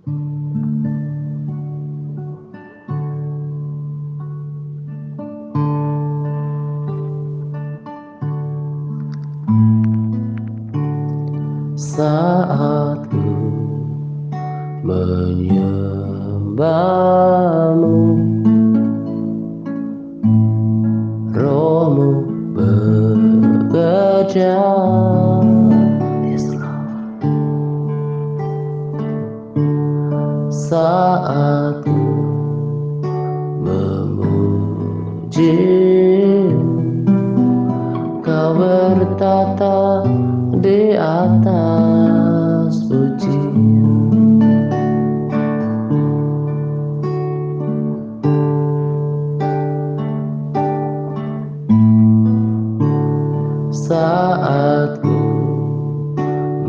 Saat ku menyembahmu, rohmu bekerja. Yes, Lord. Saat ku memujimu, Kau bertata di atas pujian. Saat ku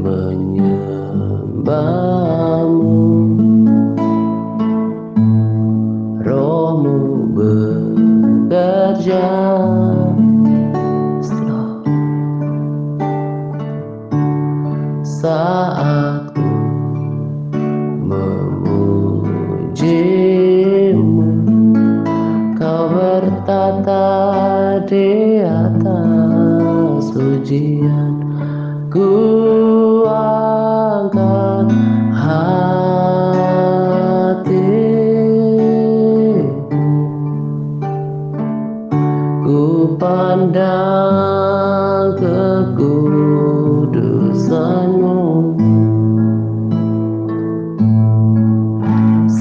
menyembahmu, rohmu bekerja. Saat ku memujimu, Kau bertata di atas pujian. Ku angkat hatiku, ku pandang kekudusan-Mu.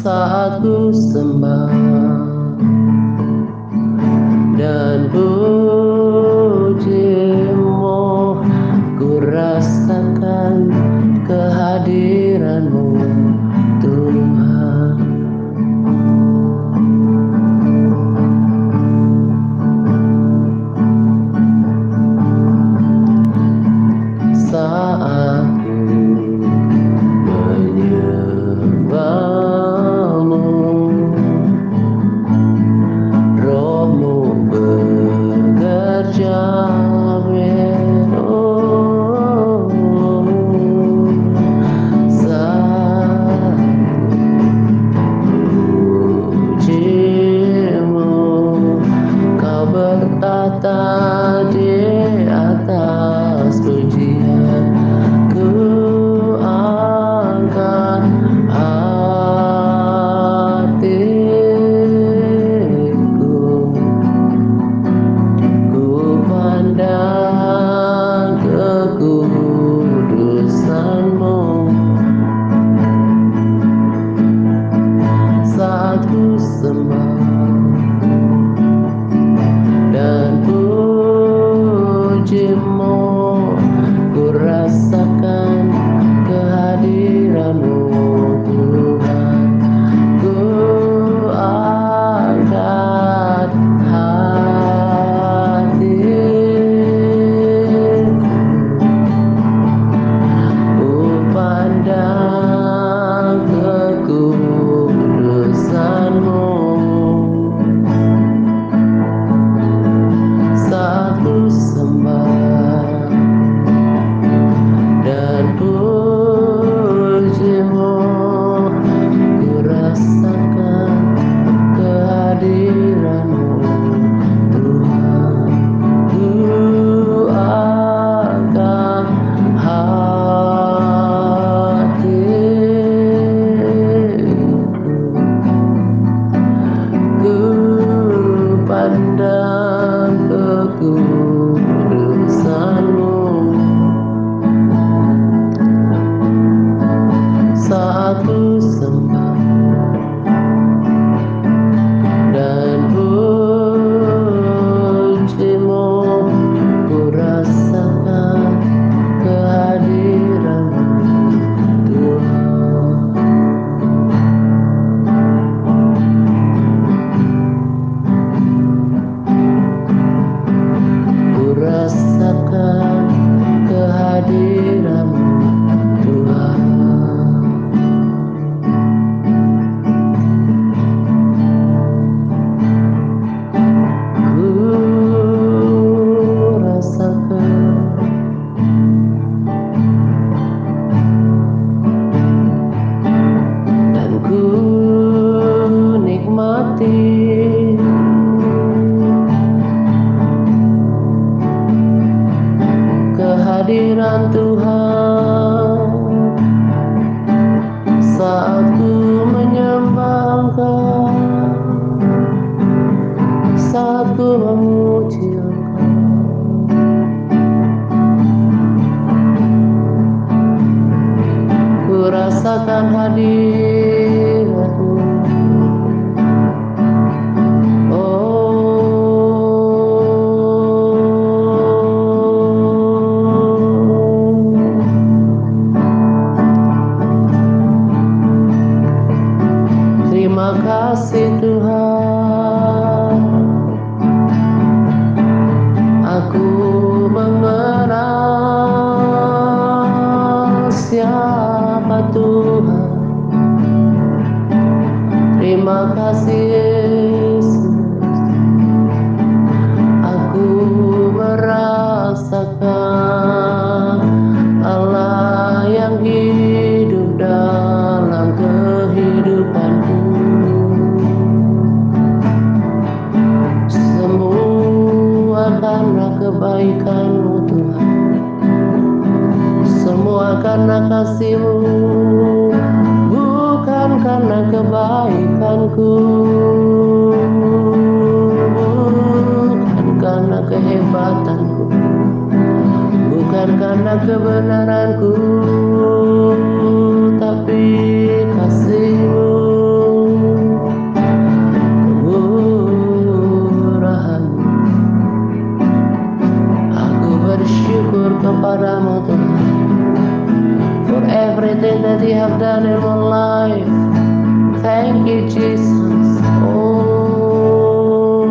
Saat ku sembah dan puji-Mu, ku rasakan kehadiran-Mu, Tuhan. Saat ku menyembahmu, rohmu bekerja. Saat pujimu, Kau bertata di atas pujian. Ku angkat hatiku, ku pandang kekudusan-Mu. Saat ku sembah dan puji-Mu, ku rasakan kehadiran-Mu, Tuhan. Ku angkat hatiku, ku pandang kekudusan-Mu. Saat ku sembah dan puji-Mu, ku rasakan kehadiran-Mu, Tuhan. Ku angkat hatiku, ku pandang kekudusan-Mu. Saat ku sembah dan puji-Mu, ku rasakan kehadiran-Mu, Tuhan. Ku rasakan kehadiran-Mu, Tuhan. saat ku menyembah Engkau, saat ku memuji Engkau. Ku rasakan hadirat-Mu. Terima kasih Tuhan, aku mengenal siapa Tuhan. Terima kasih Yesus, aku merasakan Allah yang hidup dalam kehidupanku. Semua karena kebaikan-Mu Tuhan, semua karena kasih-Mu, bukan karena kebaikanku, bukan karena kehebatanku, bukan karena kebenaranku, tapi kasih-Mu, kemurahan-Mu. Aku bersyukur kepadamu Tuhan, for everything that You have done in my life. Thank You Jesus. Oh,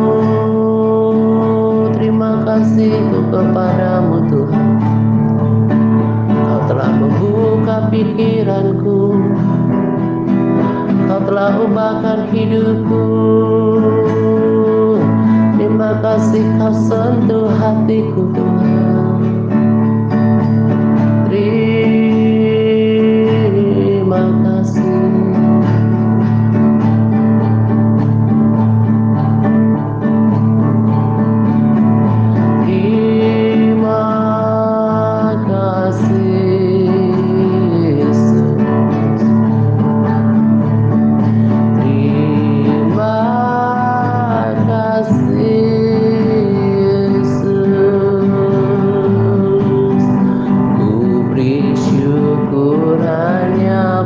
terima kasihku kepadamu Tuhan. Kau telah membuka pikiranku, Kau telah ubahkan hidupku. Terima kasih Kau sentuh hatiku Tuhan. Terima kasih. Terima kasih Yesus. Terima kasih Yesus. Ku beri syukur hanya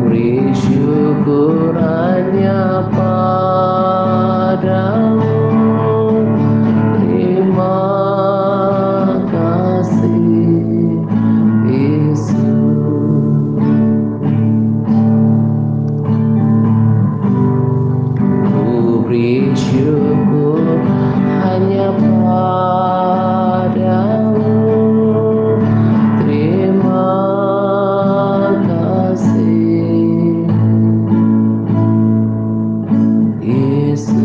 Beri syukur hanya padamu. Terima kasih Yesus. Ku beri syukur hanya padamu. Terima kasih Yesus.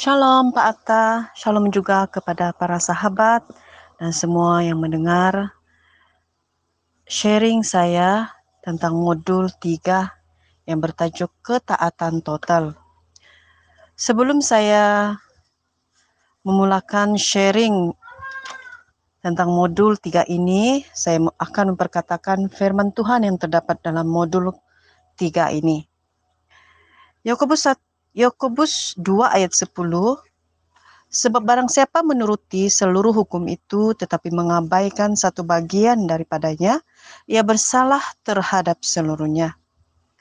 Shalom Pak Atta, shalom juga kepada para sahabat dan semua yang mendengar sharing saya tentang modul 3 yang bertajuk ketaatan total. Sebelum saya memulakan sharing tentang modul 3 ini, saya akan memperkatakan firman Tuhan yang terdapat dalam modul 3 ini. Yakobus 2 ayat 10, sebab barang siapa menuruti seluruh hukum itu tetapi mengabaikan satu bagian daripadanya, ia bersalah terhadap seluruhnya.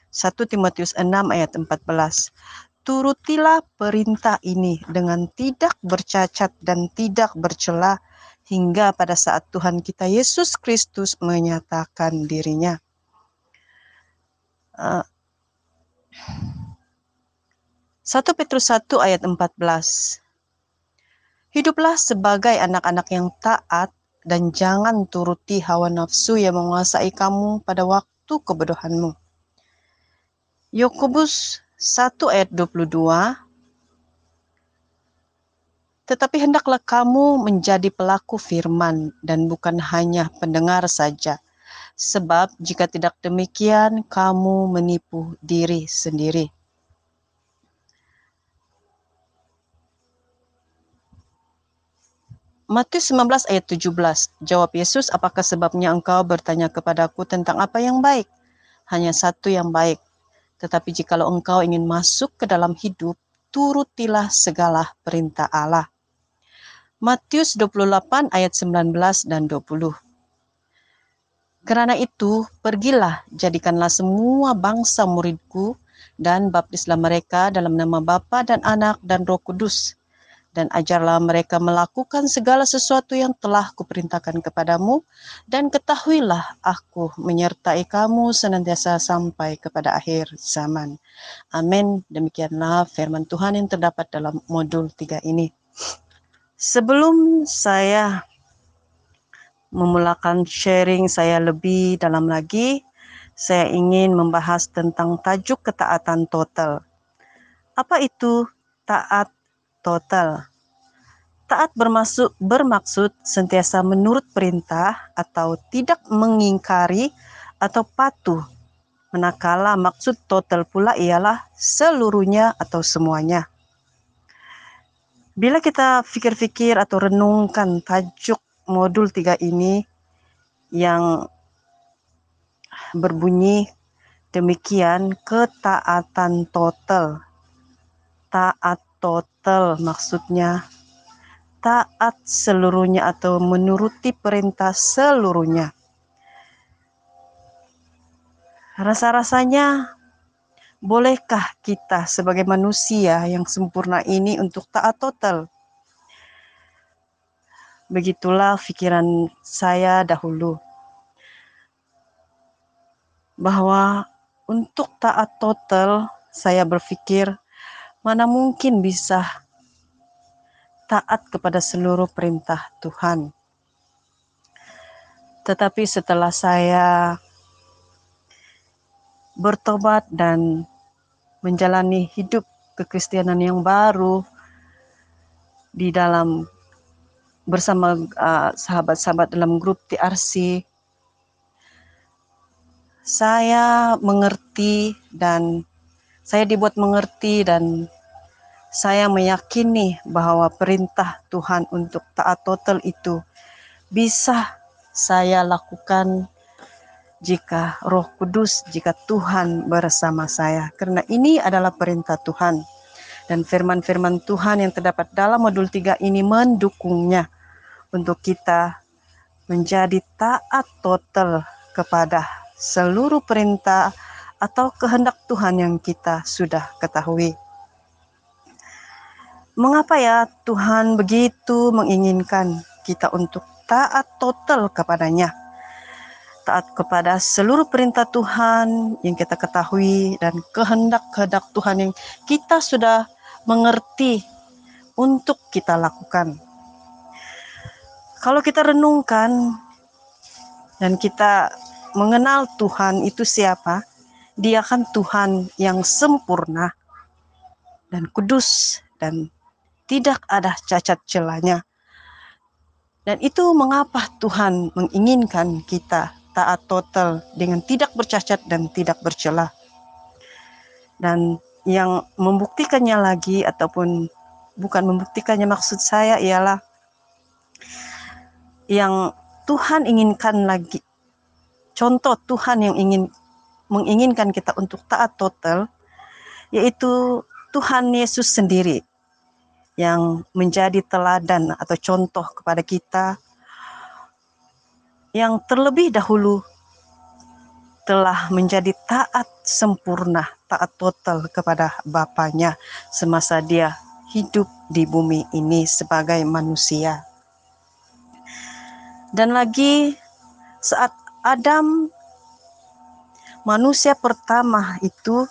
1 Timotius 6 ayat 14. Turutilah perintah ini dengan tidak bercacat dan tidak bercela hingga pada saat Tuhan kita Yesus Kristus menyatakan dirinya. 1 Petrus 1 ayat 14. Hiduplah sebagai anak-anak yang taat dan jangan turuti hawa nafsu yang menguasai kamu pada waktu kebodohanmu. Yakobus 1 ayat 22. Tetapi hendaklah kamu menjadi pelaku firman dan bukan hanya pendengar saja. Sebab jika tidak demikian kamu menipu diri sendiri. Matius 19 ayat 17. Jawab Yesus, apakah sebabnya engkau bertanya kepadaku tentang apa yang baik? Hanya satu yang baik. Tetapi jikalau engkau ingin masuk ke dalam hidup, turutilah segala perintah Allah. Matius 28 ayat 19 dan 20. Karena itu, pergilah, jadikanlah semua bangsa muridku, dan baptislah mereka dalam nama Bapa dan Anak dan Roh Kudus. Dan ajarlah mereka melakukan segala sesuatu yang telah kuperintahkan kepadamu, dan ketahuilah aku menyertai kamu senantiasa sampai kepada akhir zaman. Amin. Demikianlah firman Tuhan yang terdapat dalam modul 3 ini. Sebelum saya memulakan sharing saya lebih dalam lagi, saya ingin membahas tentang tajuk ketaatan total. Apa itu taat total? Taat bermaksud sentiasa menurut perintah atau tidak mengingkari atau patuh. Manakala maksud total pula ialah seluruhnya atau semuanya. Bila kita pikir-pikir atau renungkan tajuk modul 3 ini yang berbunyi demikian, ketaatan total. Taat total maksudnya taat seluruhnya atau menuruti perintah seluruhnya. Rasa-rasanya, bolehkah kita sebagai manusia yang sempurna ini untuk taat total? Begitulah pikiran saya dahulu. Bahwa untuk taat total, saya berpikir mana mungkin bisa taat kepada seluruh perintah Tuhan. Tetapi setelah saya bertobat dan menjalani hidup kekristenan yang baru di dalam bersama sahabat-sahabat dalam grup TRC, saya mengerti dan saya dibuat mengerti dan saya meyakini bahwa perintah Tuhan untuk taat total itu bisa saya lakukan jika Roh Kudus, jika Tuhan bersama saya. Karena ini adalah perintah Tuhan. Dan firman-firman Tuhan yang terdapat dalam modul 3 ini mendukungnya untuk kita menjadi taat total kepada seluruh perintah atau kehendak Tuhan yang kita sudah ketahui. Mengapa ya Tuhan begitu menginginkan kita untuk taat total kepadanya? Taat kepada seluruh perintah Tuhan yang kita ketahui dan kehendak-kehendak Tuhan yang kita sudah mengerti untuk kita lakukan. Kalau kita renungkan dan kita mengenal Tuhan itu siapa, Dia kan Tuhan yang sempurna dan kudus dan tidak ada cacat celanya. Dan itu mengapa Tuhan menginginkan kita taat total dengan tidak bercacat dan tidak bercela. Dan yang membuktikannya lagi, ataupun bukan membuktikannya, maksud saya ialah yang Tuhan inginkan lagi, contoh Tuhan yang menginginkan kita untuk taat total, yaitu Tuhan Yesus sendiri yang menjadi teladan atau contoh kepada kita, yang terlebih dahulu telah menjadi taat sempurna, taat total kepada Bapanya semasa dia hidup di bumi ini sebagai manusia. Dan lagi saat Adam, manusia pertama itu,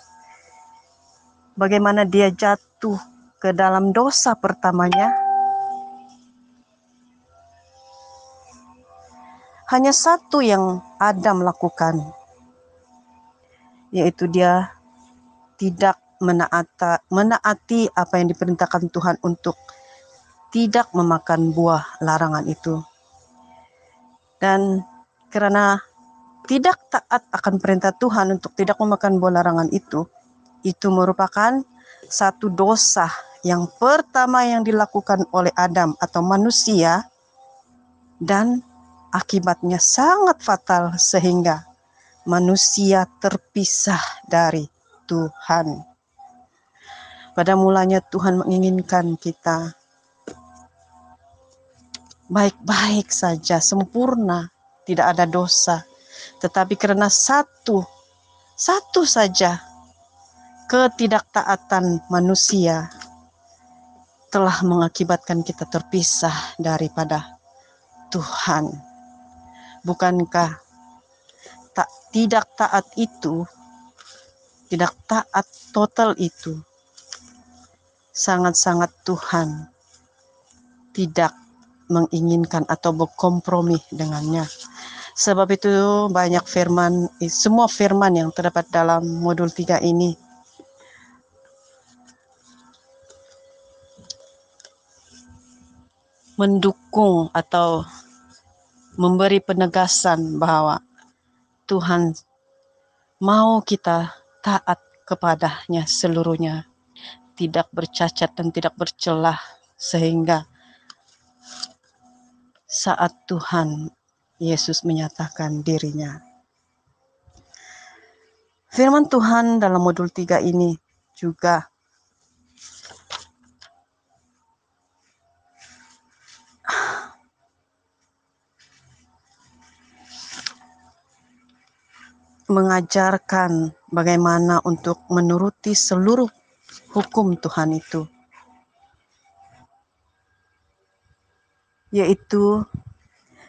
bagaimana dia jatuh ke dalam dosa pertamanya, hanya satu yang Adam lakukan, yaitu dia tidak menaati apa yang diperintahkan Tuhan untuk tidak memakan buah larangan itu. Dan karena tidak taat akan perintah Tuhan untuk tidak memakan buah larangan itu merupakan satu dosa yang pertama yang dilakukan oleh Adam atau manusia, dan akibatnya sangat fatal sehingga manusia terpisah dari Tuhan. Pada mulanya Tuhan menginginkan kita baik-baik saja, sempurna, tidak ada dosa. Tetapi karena satu saja ketidaktaatan manusia telah mengakibatkan kita terpisah daripada Tuhan. Bukankah tidak taat itu, tidak taat total itu, sangat-sangat Tuhan tidak menginginkan atau berkompromi dengannya. Sebab itu banyak firman, semua firman yang terdapat dalam modul 3 ini mendukung atau memberi penegasan bahwa Tuhan mau kita taat kepadanya seluruhnya, tidak bercacat dan tidak bercelah, sehingga saat Tuhan Yesus menyatakan dirinya. Firman Tuhan dalam modul 3 ini juga mengajarkan bagaimana untuk menuruti seluruh hukum Tuhan itu, yaitu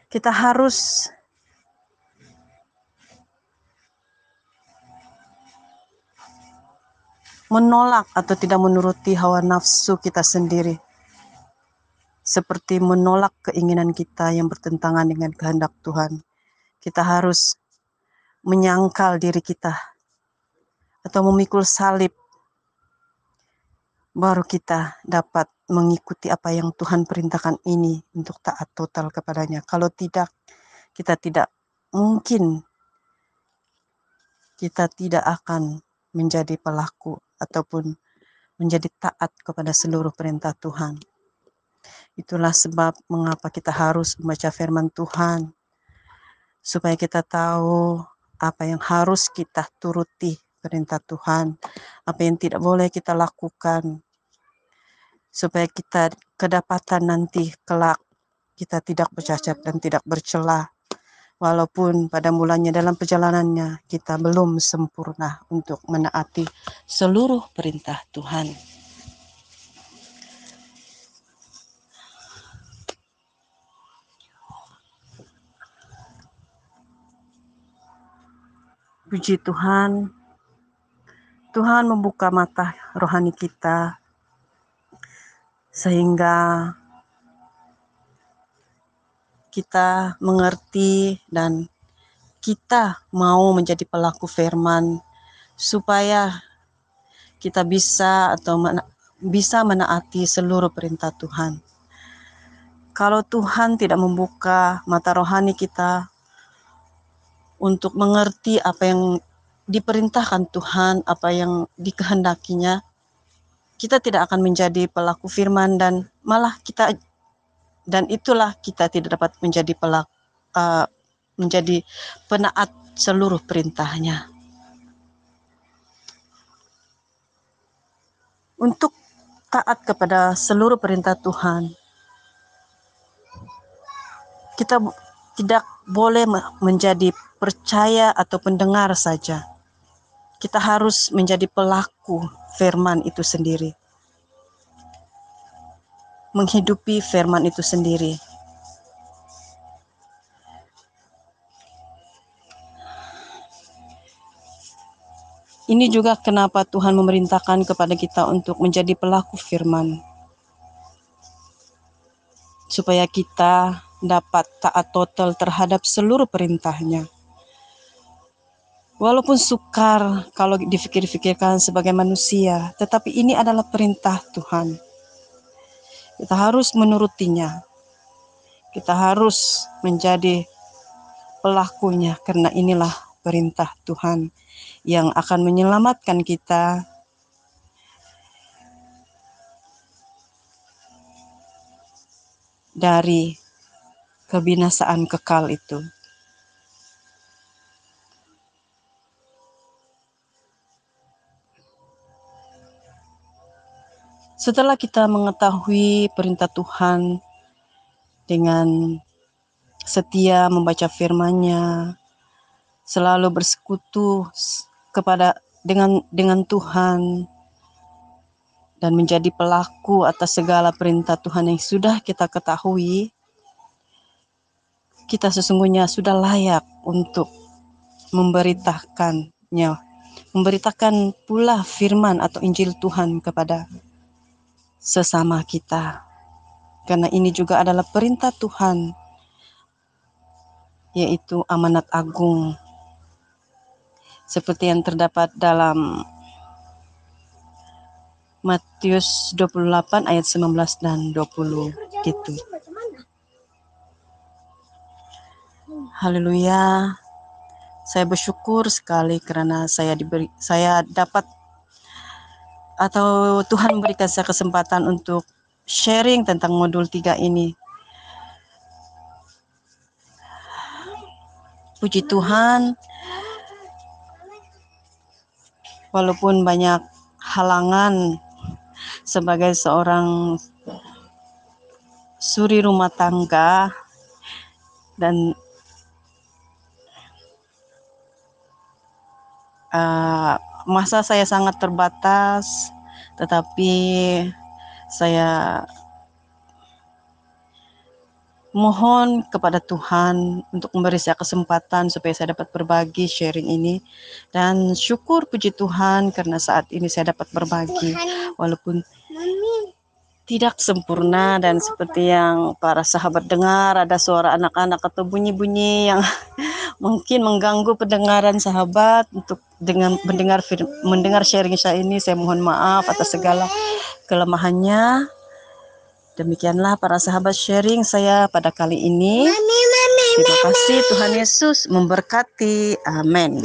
kita harus menolak atau tidak menuruti hawa nafsu kita sendiri, seperti menolak keinginan kita yang bertentangan dengan kehendak Tuhan. Kita harus menyangkal diri kita atau memikul salib, baru kita dapat mengikuti apa yang Tuhan perintahkan ini untuk taat total kepadanya. Kalau tidak, kita tidak akan menjadi pelaku ataupun menjadi taat kepada seluruh perintah Tuhan. Itulah sebab mengapa kita harus membaca firman Tuhan, supaya kita tahu apa yang harus kita turuti perintah Tuhan, apa yang tidak boleh kita lakukan, supaya kita kedapatan nanti kelak kita tidak bercacat dan tidak bercela. Walaupun pada mulanya dalam perjalanannya kita belum sempurna untuk menaati seluruh perintah Tuhan. Puji Tuhan, Tuhan membuka mata rohani kita sehingga kita mengerti dan kita mau menjadi pelaku firman supaya kita bisa menaati seluruh perintah Tuhan. Kalau Tuhan tidak membuka mata rohani kita untuk mengerti apa yang diperintahkan Tuhan, apa yang dikehendakinya, kita tidak akan menjadi pelaku firman dan malah itulah kita tidak dapat menjadi menjadi penaat seluruh perintahnya. Untuk taat kepada seluruh perintah Tuhan, kita tidak boleh menjadi percaya atau pendengar saja. Kita harus menjadi pelaku firman itu sendiri, menghidupi firman itu sendiri. Ini juga kenapa Tuhan memerintahkan kepada kita untuk menjadi pelaku firman, supaya kita dapat taat total terhadap seluruh perintahnya. Walaupun sukar kalau dipikir-pikirkan sebagai manusia, tetapi ini adalah perintah Tuhan. Kita harus menurutinya. Kita harus menjadi pelakunya, karena inilah perintah Tuhan yang akan menyelamatkan kita dari kebinasaan kekal itu. Setelah kita mengetahui perintah Tuhan dengan setia membaca firman-Nya, selalu bersekutu dengan Tuhan dan menjadi pelaku atas segala perintah Tuhan yang sudah kita ketahui, kita sesungguhnya sudah layak untuk memberitakan pula firman atau Injil Tuhan kepada sesama kita. Karena ini juga adalah perintah Tuhan, yaitu amanat agung. Seperti yang terdapat dalam Matius 28 ayat 19 dan 20 gitu. Haleluya. Saya bersyukur sekali karena saya dapat atau Tuhan memberikan saya kesempatan untuk sharing tentang modul 3 ini. Puji Tuhan, walaupun banyak halangan sebagai seorang suri rumah tangga dan masa saya sangat terbatas, tetapi saya mohon kepada Tuhan untuk memberi saya kesempatan supaya saya dapat berbagi sharing ini, dan syukur puji Tuhan karena saat ini saya dapat berbagi walaupun tidak sempurna. Dan seperti yang para sahabat dengar, ada suara anak-anak atau bunyi-bunyi yang mungkin mengganggu pendengaran sahabat untuk mendengar sharing saya ini. Saya mohon maaf atas segala kelemahannya. Demikianlah para sahabat sharing saya pada kali ini. Terima kasih, Tuhan Yesus memberkati. Amin.